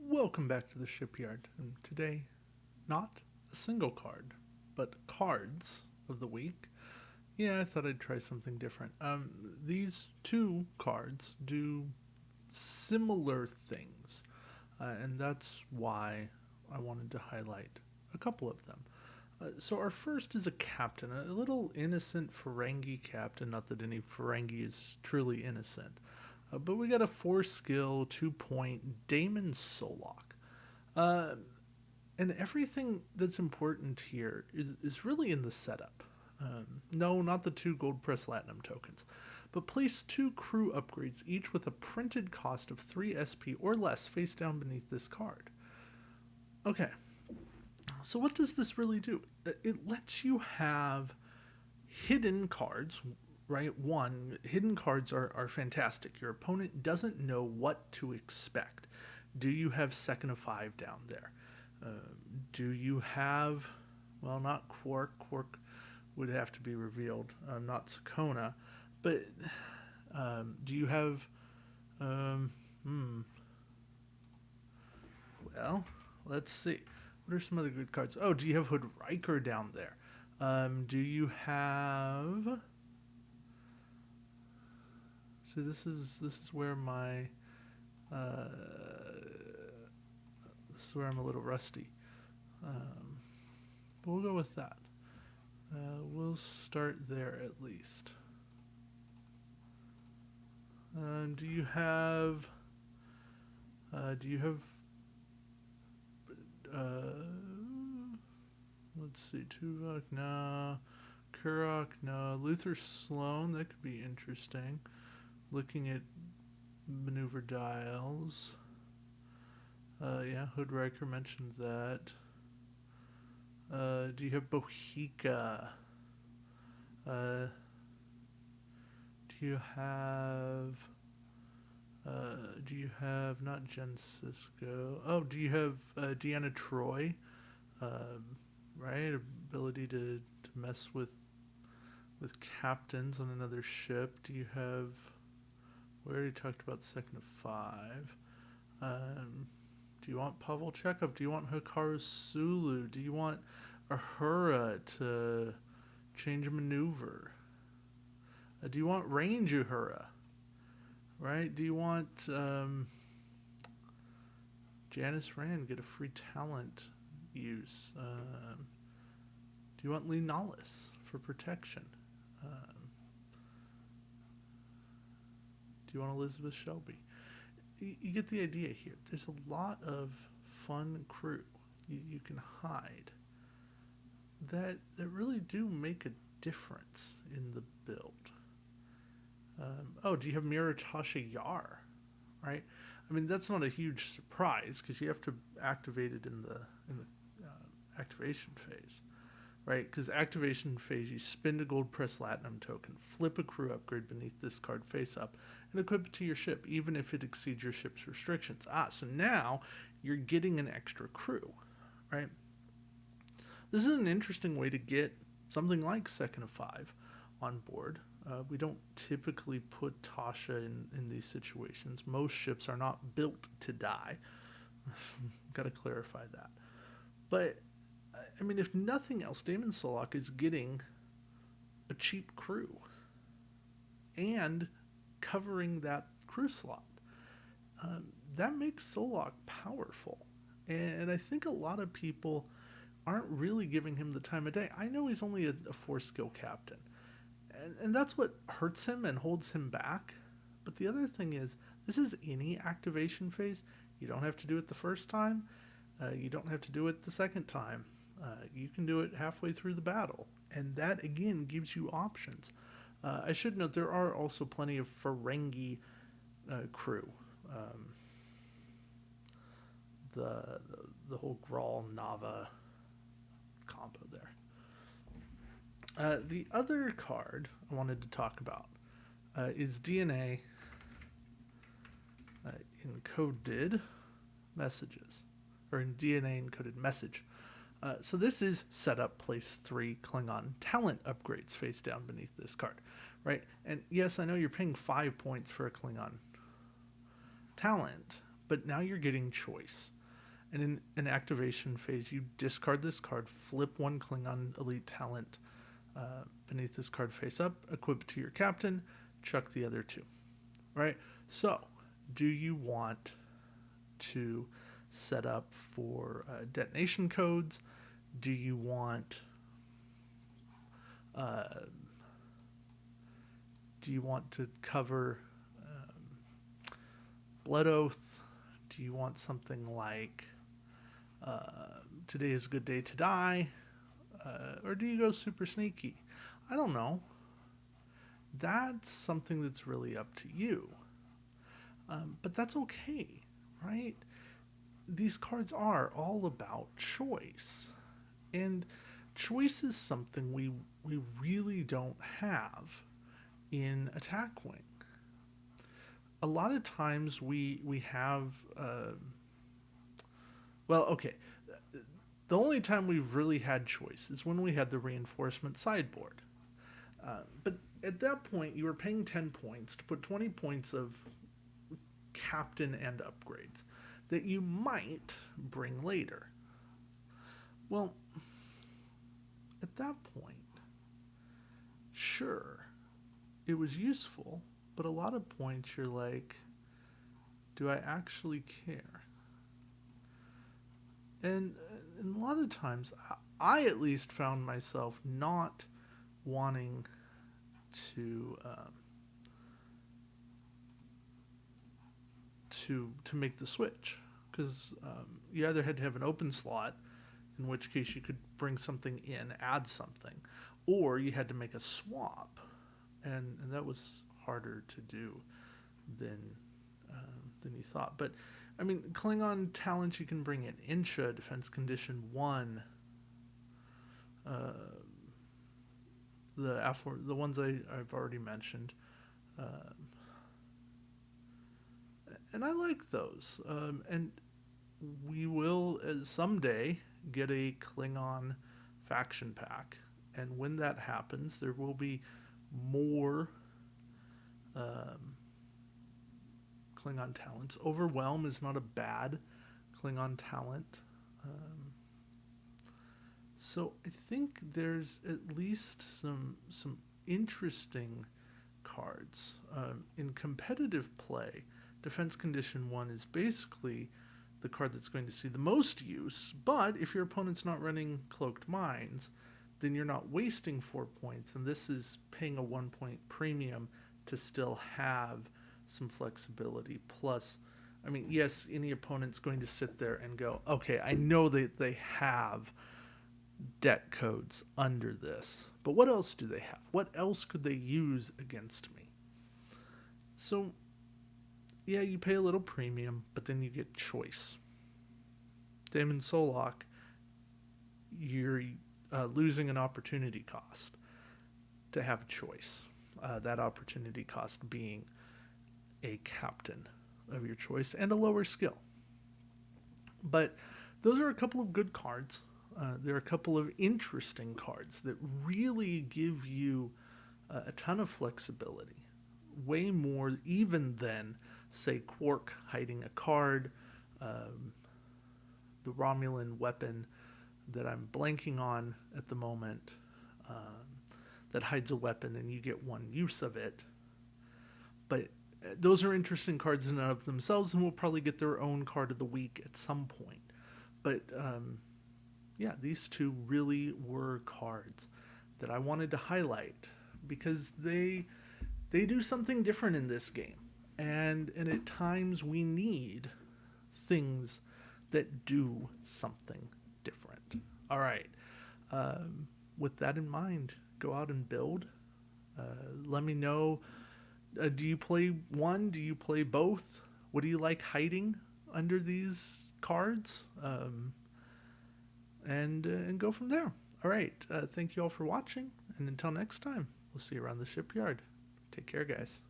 Welcome back to the Shipyard, and today, not a single card, but cards of the week. Yeah, I thought I'd try something different. These two cards do similar things, and that's why I wanted to highlight a couple of them. So our first is a captain, a little innocent Ferengi captain. Not that any Ferengi is truly innocent, but we got a 4 skill, 2 point Daimon Solok. Uh, and everything that's important here is really in the setup. No, not the two gold press latinum tokens, but place two crew upgrades, each with a printed cost of 3 SP or less, face down beneath this card. Okay, so what does this really do? It lets you have hidden cards, right? One, hidden cards are fantastic. Your opponent doesn't know what to expect. Do you have second of five down there? Do you have, well, not Quark. Quark would have to be revealed, not Sakona. But do you have, um, hmm, well, let's see. What are some other good cards? Oh, do you have Hood Riker down there? Do you have? See, this is where my this is where I'm a little rusty. Um, but we'll go with that. We'll start there at least. Do you have? Do you have? Uh, let's see. Tuvok, no. Kurok, no. Luther Sloan, that could be interesting. Looking at maneuver dials. Yeah, Hood Riker mentioned that. Do you have Bohica? Uh, do you have? Do you have not Jen Cisco? Oh, do you have Deanna Troy? Right, ability to mess with captains on another ship. Do you have? We already talked about second of five. Um, do you want Pavel Chekhov? Do you want Hikaru Sulu? Do you want Uhura to change a maneuver? Do you want range Uhura? Right? Do you want Janice Rand get a free talent use? Do you want Lee Nollis for protection? Um, do you want Elizabeth Shelby? You get the idea here. There's a lot of fun crew you can hide that really do make a difference in the build. Oh, do you have Miratasha Yar? Right. I mean, that's not a huge surprise because you have to activate it in the activation phase, right? Because activation phase, you spend a gold press latinum token, flip a crew upgrade beneath this card face up, and equip it to your ship, even if it exceeds your ship's restrictions. So now you're getting an extra crew, right? This is an interesting way to get something like second of five on board. We don't typically put Tasha in these situations. Most ships are not built to die. Got to clarify that. But, I mean, if nothing else, Damon Solok is getting a cheap crew and covering that crew slot. That makes Solok powerful. And I think a lot of people aren't really giving him the time of day. I know he's only a 4 skill captain. And that's what hurts him and holds him back. But the other thing is, this is any activation phase. You don't have to do it the first time. You don't have to do it the second time. You can do it halfway through the battle. And that, again, gives you options. I should note there are also plenty of Ferengi crew. Um, the whole Grawl Nava combo there. The other card I wanted to talk about is DNA encoded messages, or in DNA encoded message. So this is setup, place 3 Klingon talent upgrades face down beneath this card, right? And yes, I know you're paying 5 points for a Klingon talent, but now you're getting choice. And in an activation phase, you discard this card, flip one Klingon elite talent beneath this card face up, equip it to your captain, chuck the other two. Right? So, do you want to set up for detonation codes? Do you want to cover Blood Oath? Do you want something like Today is a Good Day to Die? Or do you go super sneaky? I don't know. That's something that's really up to you. But that's okay, right? These cards are all about choice. And choice is something we really don't have in Attack Wing. A lot of times we have... the only time we've really had choice is when we had the reinforcement sideboard. But at that point, you were paying 10 points to put 20 points of captain and upgrades that you might bring later. Well, at that point, sure, it was useful, but a lot of points you're like, do I actually care? And a lot of times, I at least found myself not wanting to make the switch, because you either had to have an open slot, in which case you could bring something in, add something, or you had to make a swap, and that was harder to do than you thought. But I mean, Klingon talent you can bring in: Insha, defense condition 1. The ones I've already mentioned, and I like those. And we will someday get a Klingon faction pack, and when that happens, there will be more Klingon talents. Overwhelm is not a bad Klingon talent. So I think there's at least some interesting cards. In competitive play, Defense Condition 1 is basically the card that's going to see the most use, but if your opponent's not running Cloaked Mines, then you're not wasting 4 points, and this is paying a 1 point premium to still have some flexibility. Plus, I mean, yes, any opponent's going to sit there and go, okay, I know that they have debt codes under this, but what else do they have? What else could they use against me? So, yeah, you pay a little premium, but then you get choice. Daimon Solok, you're losing an opportunity cost to have a choice. That opportunity cost being a captain of your choice and a lower skill. But those are a couple of good cards. There are a couple of interesting cards that really give you a ton of flexibility. Way more even than, say, Quark hiding a card, the Romulan weapon that I'm blanking on at the moment, that hides a weapon and you get one use of it. But those are interesting cards in and of themselves, and will probably get their own card of the week at some point. But yeah, these two really were cards that I wanted to highlight because they do something different in this game. And at times we need things that do something different. All right. With that in mind, go out and build. Let me know. Do you play one? Do you play both? What do you like hiding under these cards? And go from there. All right. Thank you all for watching. And until next time, we'll see you around the shipyard. Take care, guys.